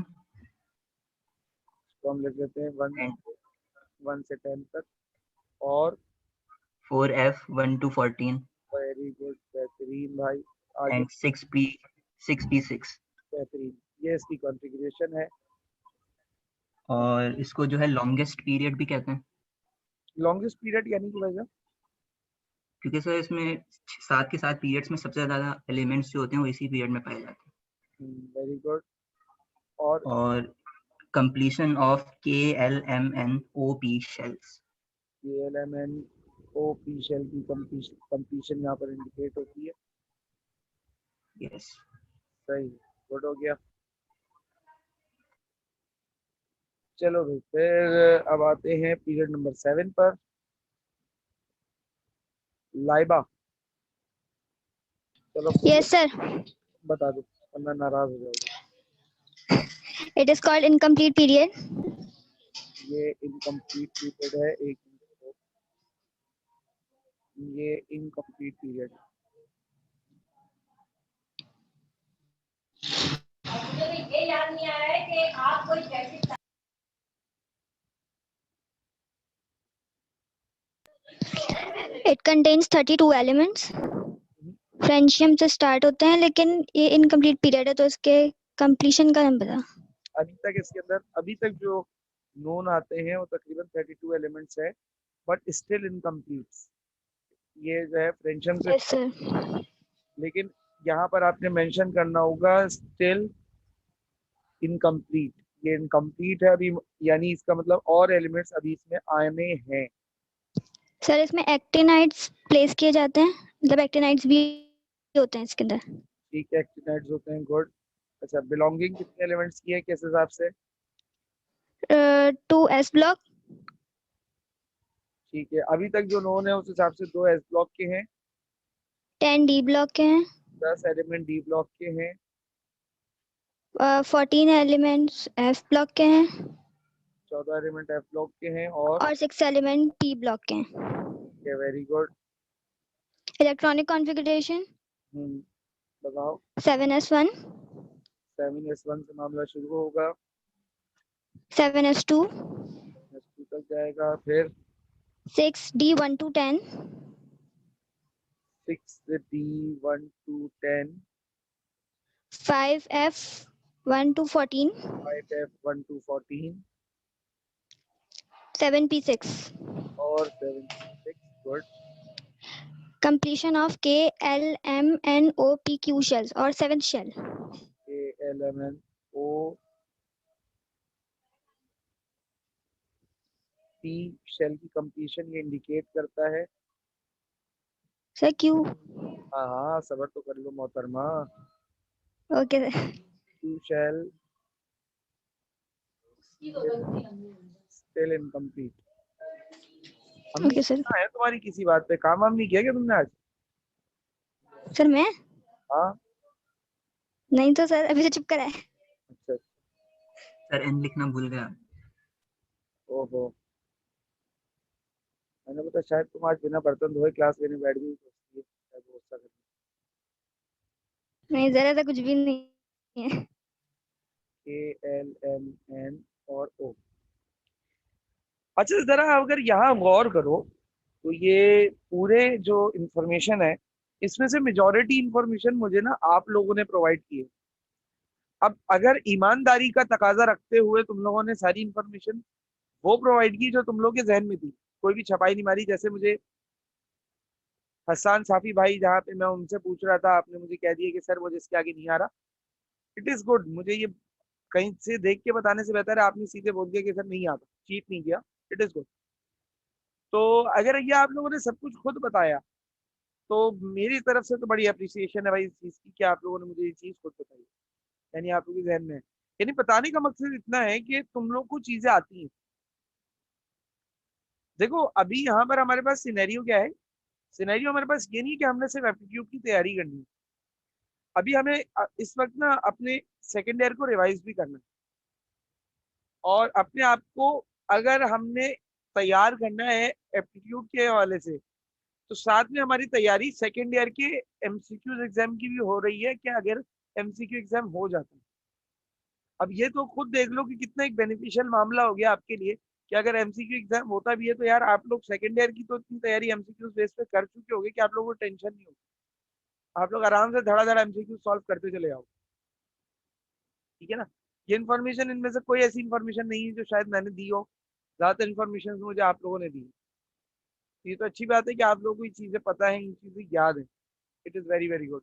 इसको हम लिख लेते हैं 1 एंड 1 से 10 तक और 4f1 to 14 वेरी गुड, बेहतरीन भाई। आगे। एंड 6p6 बेहतरीन, ये इसकी कॉन्फ़िगरेशन है। और इसको जो है लॉन्गेस्ट पीरियड भी कहते हैं, लॉन्गेस्ट पीरियड यानी कि भाई साहब क्योंकि सर इसमें 7 के 7 पीरियड्स में सबसे ज्यादा एलिमेंट्स जो होते हैं वो इसी पीरियड में पाए जाते हैं। Very good. और और completion of KLMNOP shells। KLMNOP shell की कंप्लीशन यहाँ पर इंडिकेट होती है। Yes। सही, गुड हो गया। चलो भाई फिर अब आते हैं पीरियड नंबर 7 पर। लाइबा, चलो Yes, sir. बता दो वरना नाराज हो जाओगे। It is called incomplete period. ये इनकम्प्लीट पीरियड है, एक मिनट रुको। ये इनकम्प्लीट पीरियड है। It contains 32 elements. फ्रेंडशिप से स्टार्ट होते हैं, लेकिन ये इनकम्प्लीट पीरियड है तो इसके कंप्लीशन का नहीं पता। अभी तक इसके अंदर अभी तक जो नोन आते हैं वो तकरीबन 32 एलिमेंट्स है, बट स्टिल इनकम्प्लीट। ये जो है फ्रेंडशिप से, यस सर। लेकिन यहाँ पर आपने मेंशन करना होगा स्टिल इनकम्प्लीट। ये इनकम्प्लीट है अभी, यानी इसका मतलब और एलिमेंट्स अभी इसमें आने हैं। सर इसमें एक्टिनाइड्स प्लेस किए जाते हैं, मतलब एक्टिनाइड्स भी होते हैं इसके अंदर। ठीक है, एक्टिनाइड्स होते हैं, गुड। अच्छा, बिलोंगिंग कितने एलिमेंट्स की है किस हिसाब से? 2 S ब्लॉक। ठीक है, अभी तक जो नोन है उस हिसाब से 2 एस ब्लॉक के हैं, 10 D ब्लॉक के हैं, 10 एलिमेंट डी ब्लॉक के हैं, 14 एलिमेंट्स F ब्लॉक के हैं 14 एलिमेंट एफ ब्लॉक के हैं, और और 6 एलिमेंट P ब्लॉक के हैं। Very good. इलेक्ट्रॉनिक कॉन्फ़िगरेशन बताओ। 7S1, 7s1 से मामला शुरू होगा, 7S2, s2 तक जाएगा, फिर 6D1 to 10, 6d1 to 10, 5F1 to 14, 5f1 to 14, 7P6। और 7p6, good. Completion of KLMNOPQ shells और 7th shell। KLMNO P shell की कंप्लीशन ये इंडिकेट करता है। Sir Q? हाँ हाँ, सबर तो कर लो मोहतरमा। Okay sir. Q shell still incomplete. Okay sir. है तुम्हारी किसी बात पे काम वाम नहीं किया क्या तुमने आज? सर मैं हाँ, नहीं तो सर अभी से चुप करा है। अच्छा, सर एन लिखना भूल गया। ओहो, मैंने पता शायद तुम आज बिना बर्तन धोए क्लास लेने बैठ गई तो इसलिए शायद वो गुस्सा कर रही। नहीं जरा सा कुछ भी नहीं है। KLMN और O। अच्छा, जरा अगर यहाँ गौर करो तो ये पूरे जो इंफॉर्मेशन है इसमें से मेजॉरिटी इंफॉर्मेशन मुझे ना आप लोगों ने प्रोवाइड की है। अब अगर ईमानदारी का तकाजा रखते हुए तुम लोगों ने सारी इंफॉर्मेशन वो प्रोवाइड की जो तुम लोग के जहन में थी, कोई भी छपाई नहीं मारी। जैसे मुझे हसन साफी भाई, जहाँ पे मैं उनसे पूछ रहा था, आपने मुझे कह दिया कि सर वो जिसके आगे नहीं आ रहा। इट इज गुड, मुझे ये कहीं से देख के बताने से बेहतर है आपने सीधे बोल दिया कि सर नहीं आता, चीट नहीं किया। It is good. तो अगर ये आप लोगों ने सब कुछ खुद बताया तो मेरी तरफ से तो बड़ी अप्रिसिएशन है भाई इस चीज की कि आप लोगों ने मुझे ये चीज खुद बताई, यानी आप लोगों के जहन में है। यानी बताने का मकसद इतना है कि तुम लोग को चीजें आती हैं। देखो अभी यहाँ पर हमारे पास सिनेरियो क्या है, सिनेरियो हमारे पास ये नहीं कि हमने सिर्फ एप्टीट्यूड की तैयारी करनी है। अभी हमें इस वक्त ना अपने सेकेंड ईयर को रिवाइज भी करना है, और अपने आप को अगर हमने तैयार करना है एप्टीट्यूड के हवाले से, तो साथ में हमारी तैयारी सेकेंड ईयर के एमसीक्यू एग्जाम की भी हो रही है कि अगर एमसीक्यू एग्जाम हो जाता है। अब ये तो खुद देख लो कि कितना एक बेनिफिशियल मामला हो गया आपके लिए कि अगर एमसीक्यू एग्जाम होता भी है तो यार आप लोग सेकेंड ईयर की तो इतनी तैयारी एमसीक्यू बेस पे कर चुके होगे कि आप लोगों को टेंशन नहीं होगी। आप लोग आराम से धड़ाधड़ एमसीक्यू सॉल्व करते चले जाओ, ठीक है ना। ये इन्फॉर्मेशन, इनमें से कोई ऐसी इन्फॉर्मेशन नहीं है जो शायद मैंने दी हो, ज्यादातर इन्फॉर्मेशन मुझे आप लोगों ने दी। ये तो अच्छी बात है कि आप लोगों को ये चीजें पता है, ये चीजें याद है। It is very very good.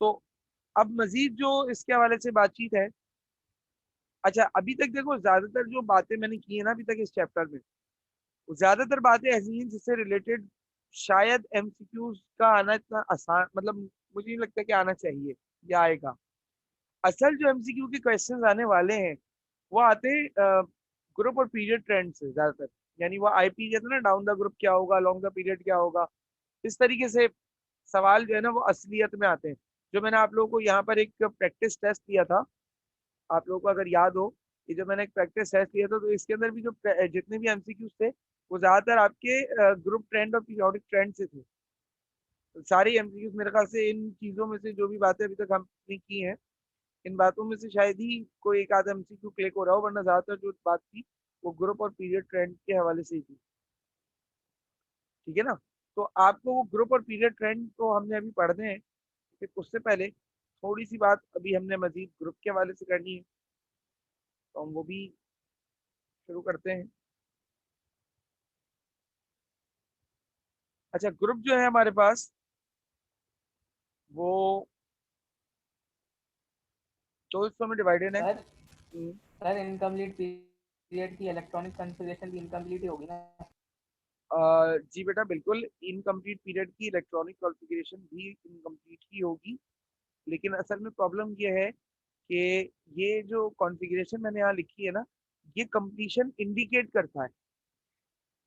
तो अब मजीद जो इसके हवाले से बातचीत है, अच्छा अभी तक देखो ज्यादातर जो बातें मैंने की है ना अभी तक इस चैप्टर में, वो ज्यादातर बातें ऐसी हैं जिससे रिलेटेड शायद एमसीक्यूज का आना इतना आसान, मतलब मुझे नहीं लगता कि आना चाहिए या आएगा। असल जो एमसीक्यू के क्वेश्चंस आने वाले हैं वो आते हैं ग्रुप और पीरियड ट्रेंड से ज्यादातर। यानी वो आईपी कहते हैं ना, डाउन द ग्रुप क्या होगा, लॉन्ग द पीरियड क्या होगा, इस तरीके से सवाल जो है ना वो असलियत में आते हैं। जो मैंने आप लोगों को यहाँ पर एक प्रैक्टिस टेस्ट दिया था, आप लोगों को अगर याद हो, ये जो मैंने एक प्रैक्टिस टेस्ट दिया था, तो इसके अंदर भी जो जितने भी एमसीक्यूज थे वो ज्यादातर आपके ग्रुप ट्रेंड और पीरियोडिक ट्रेंड से थे। तो सारी एमसीक्यूज मेरे ख्याल से इन चीजों में से जो भी बातें अभी तक हमने की हैं, इन बातों में से शायद ही कोई एक आधा एमसीक्यू क्लिक हो रहा हो, वरना ज्यादातर जो बात थी वो ग्रुप और पीरियड ट्रेंड के हवाले से ही थी। ठीक है ना? तो आपको वो ग्रुप और पीरियड ट्रेंड तो हमने अभी पढ़ने हैं, फिर उससे पहले थोड़ी सी बात अभी हमने मजीद ग्रुप के हवाले से करनी है, तो हम वो भी शुरू करते हैं। अच्छा, ग्रुप जो है हमारे पास वो 2 हिस्सों में डिवाइडेड है। सर सर इनकम्प्लीट पीरियड की इलेक्ट्रॉनिक कॉन्फ़िगरेशन भी इनकम्प्लीट ही होगी ना? जी बेटा बिल्कुल, इनकम्प्लीट पीरियड की इलेक्ट्रॉनिक कॉन्फ़िगरेशन भी इनकम्प्लीट ही होगी। लेकिन असल में प्रॉब्लम ये है कि ये जो कॉन्फ़िगरेशन मैंने यहाँ लिखी है ना, ये कंप्लीशन इंडिकेट करता है।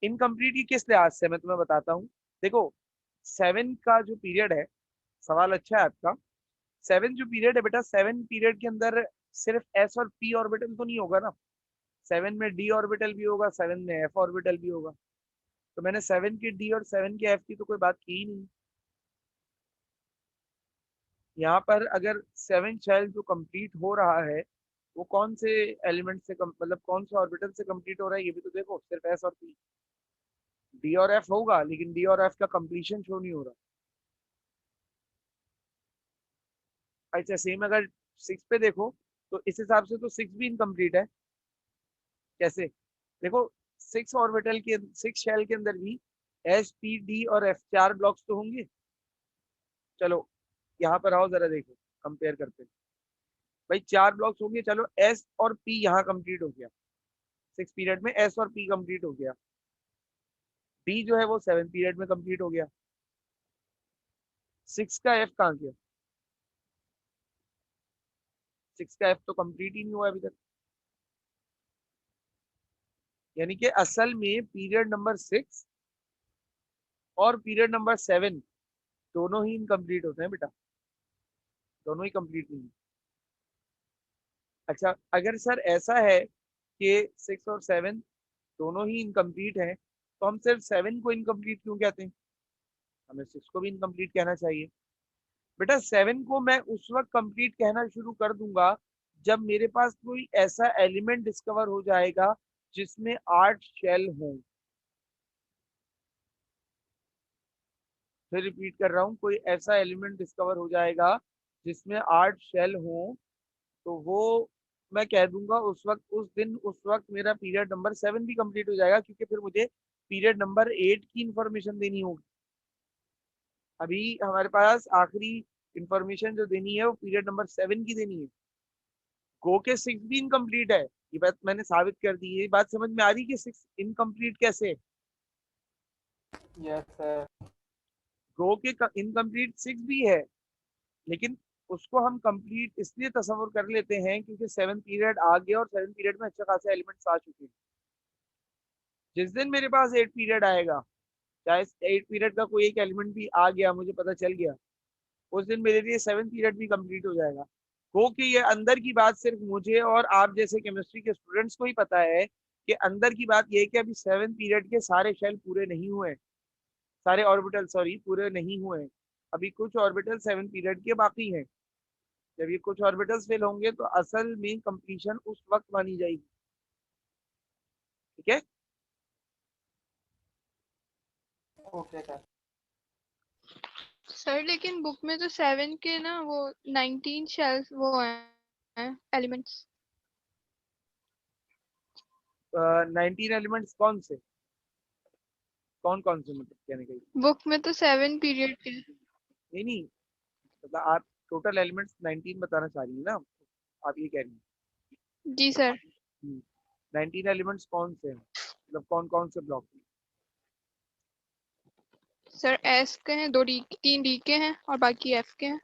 इनकम्प्लीट की किस लिहाज से मैं तुम्हें बताता हूँ। देखो 7 का जो पीरियड है, सवाल अच्छा है आपका। 7 जो पीरियड है बेटा, 7 पीरियड के अंदर सिर्फ एस और पी ऑर्बिटल तो नहीं होगा ना। 7 में डी ऑर्बिटल भी होगा, 7 में एफ ऑर्बिटल भी होगा। तो मैंने 7 के डी और 7 के एफ की तो कोई बात की ही नहीं। यहाँ पर अगर 7 शेल जो कंप्लीट हो रहा है वो कौन से एलिमेंट से मतलब कौन से ऑर्बिटल से कंप्लीट हो रहा है, ये भी तो देखो। सिर्फ एस और पी, डी और एफ होगा लेकिन डी और एफ का कंप्लीशन शो नहीं हो रहा। अच्छा सेम अगर 6 पे देखो तो इस हिसाब से तो 6 भी इनकम्प्लीट है। कैसे? देखो 6 ऑर्बिटल के 6 शेल के अंदर भी एस पी डी और एफ 4 ब्लॉक्स तो होंगे। चलो यहाँ पर आओ जरा देखो, कंपेयर करते हैं। भाई 4 ब्लॉक्स होंगे, चलो एस और पी यहाँ कंप्लीट हो गया। 6 पीरियड में एस और पी कंप्लीट हो गया। डी जो है वो 7 पीरियड में कंप्लीट हो गया। 6 का एफ कहाँ गया? 6 का एफ तो कंप्लीट ही नहीं हुआ अभी तक। यानी कि असल में पीरियड नंबर 6 और पीरियड नंबर 7 दोनों ही इनकम्प्लीट होते हैं बेटा, दोनों ही कंप्लीट नहीं है। अच्छा अगर सर ऐसा है कि 6 और 7 दोनों ही इनकम्प्लीट हैं, तो हम सिर्फ 7 को इनकम्प्लीट क्यों कहते हैं? हमें 6 को भी इनकम्प्लीट कहना चाहिए। बेटा 7 को मैं उस वक्त कंप्लीट कहना शुरू कर दूंगा जब मेरे पास कोई ऐसा एलिमेंट डिस्कवर हो जाएगा जिसमें 8 शेल हों। फिर रिपीट कर रहा हूँ, कोई ऐसा एलिमेंट डिस्कवर हो जाएगा जिसमें 8 शेल हों, तो वो मैं कह दूंगा उस वक्त, उस दिन, उस वक्त मेरा पीरियड नंबर 7 भी कंप्लीट हो जाएगा, क्योंकि फिर मुझे पीरियड नंबर 8 की इंफॉर्मेशन देनी होगी। अभी हमारे पास आखिरी इंफॉर्मेशन जो देनी है वो पीरियड नंबर 7 की देनी है। गो के 6 भी इनकम्प्लीट है, ये बात मैंने साबित कर दी है। ये बात समझ में आ रही कि 6 इनकम्प्लीट कैसे? Yes sir. गो के इनकम्प्लीट 6 भी है, लेकिन उसको हम कंप्लीट इसलिए तस्वर कर लेते हैं क्योंकि 7 पीरियड आ गया और 7 पीरियड में अच्छे खासे एलिमेंट्स आ चुके हैं। जिस दिन मेरे पास 8 पीरियड आएगा, चाहे 8 पीरियड का कोई एक एलिमेंट भी आ गया, मुझे पता चल गया, उस दिन मेरे लिए 7 पीरियड भी कंप्लीट हो जाएगा। हो कि ये अंदर की बात सिर्फ मुझे और आप जैसे केमिस्ट्री के स्टूडेंट्स को ही पता है कि अंदर की बात ये है कि अभी 7 पीरियड के सारे शेल पूरे नहीं हुए, सारे ऑर्बिटल सॉरी पूरे नहीं हुए। अभी कुछ ऑर्बिटल 7 पीरियड के बाकी हैं। जब ये कुछ ऑर्बिटल्स फेल होंगे तो असल में कंप्लीशन उस वक्त मानी जाएगी। ठीक है? Okay sir. सर लेकिन बुक में तो 7 के ना वो 19 शेल्स वो हैं एलिमेंट्स। 19 एलिमेंट्स कौन से, कौन कौन से, मतलब कहने का बुक में तो 7 पीरियड के हैं। नहीं, मतलब आप टोटल एलिमेंट्स 19 बताना चाह रही है ना, आप ये कह रही हैं। जी सर। 19 एलिमेंट्स कौन से हैं, मतलब कौन कौन से ब्लॉक में? सर एस के हैं, 3 डी के हैं और बाकी एफ के हैं।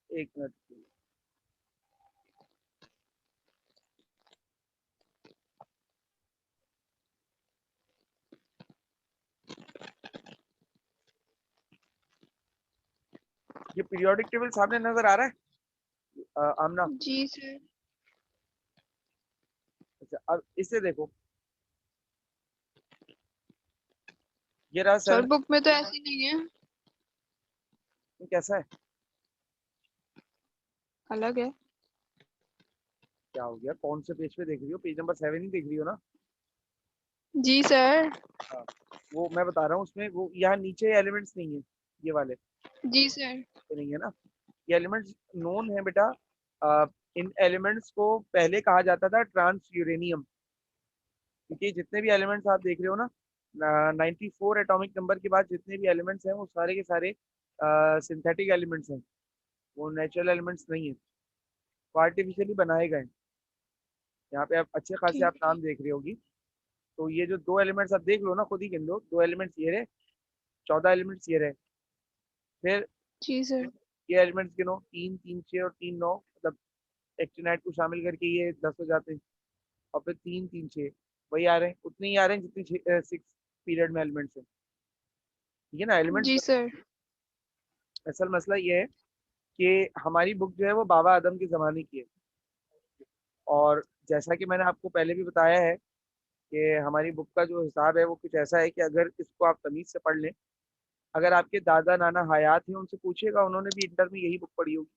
एक मिनट, ये पीरियोडिक टेबल सामने नजर आ रहा है आमना? जी सर। अच्छा, अब इसे देखो, ये रहा सर 7, बुक में तो ऐसे नहीं है, कैसा है, अलग है। क्या हो गया, कौन से पेज पे देख रही हो, पेज नंबर 7 ही देख रही हो ना? जी सर। हाँ, वो मैं बता रहा हूँ, उसमें वो यहाँ नीचे एलिमेंट्स नहीं है, ये वाले जी सर। ये नहीं है ना, ये एलिमेंट्स नोन है बेटा। इन एलिमेंट्स को पहले कहा जाता था ट्रांस यूरेनियम, क्योंकि जितने भी एलिमेंट्स आप देख रहे हो ना, 94 एटॉमिक नंबर के बाद जितने भी एलिमेंट्स हैं वो सारे के सारे सिंथेटिक एलिमेंट्स हैं, वो नेचुरल एलिमेंट्स नहीं है, वो आर्टिफिशियली बनाए गए हैं। यहाँ पे आप अच्छे खासे आप ठीक। नाम देख रही होगी, तो ये जो 2 एलिमेंट्स आप देख लो ना, खुद ही गिन लो, 2 एलिमेंट्स ये रहे, 14 एलिमेंट्स ये रहे, फिर जी सर। ये एलिमेंट्स गिनो, 3 3 6 और 3 9, मतलब एक्टिनाइट को शामिल करके ये 10 हो जाते हैं, और फिर 3 3 6 वही आ रहे हैं, उतने ही आ रहे हैं जितने 6 पीरियड में एलिमेंट्स हैं, ठीक है ना एलिमेंट्स। जी सर। असल मसला ये है कि हमारी बुक जो है वो बाबा आदम के ज़माने की है, और जैसा कि मैंने आपको पहले भी बताया है कि हमारी बुक का जो हिसाब है वो कुछ ऐसा है कि अगर इसको आप तमीज़ से पढ़ लें, अगर आपके दादा नाना हयात हैं उनसे पूछिएगा, उन्होंने भी इंटर में यही बुक पढ़ी होगी,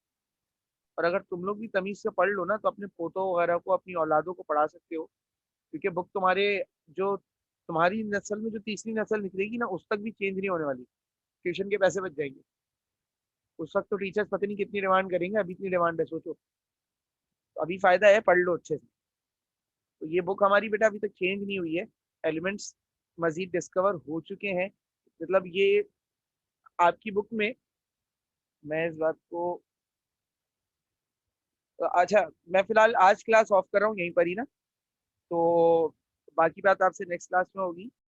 और अगर तुम लोग भी तमीज़ से पढ़ लो ना तो अपने पोतों वगैरह को, अपनी औलादों को पढ़ा सकते हो, क्योंकि बुक तुम्हारे जो तुम्हारी नस्ल में जो तीसरी नस्ल निकलेगी ना उस तक भी चेंज नहीं होने वाली, ट्यूशन के पैसे बच जाएंगे। उस वक्त तो टीचर्स पता नहीं कितनी डिमांड करेंगे, अभी इतनी डिमांड है सोचो, तो अभी फायदा है, पढ़ लो अच्छे से। तो ये बुक हमारी बेटा अभी तक चेंज नहीं हुई है, एलिमेंट्स मजीद डिस्कवर हो चुके हैं, मतलब ये आपकी बुक में, मैं इस बात को, अच्छा मैं फिलहाल आज क्लास ऑफ कर रहा हूँ यहीं पर ही ना, तो बाकी बात आपसे नेक्स्ट क्लास में होगी।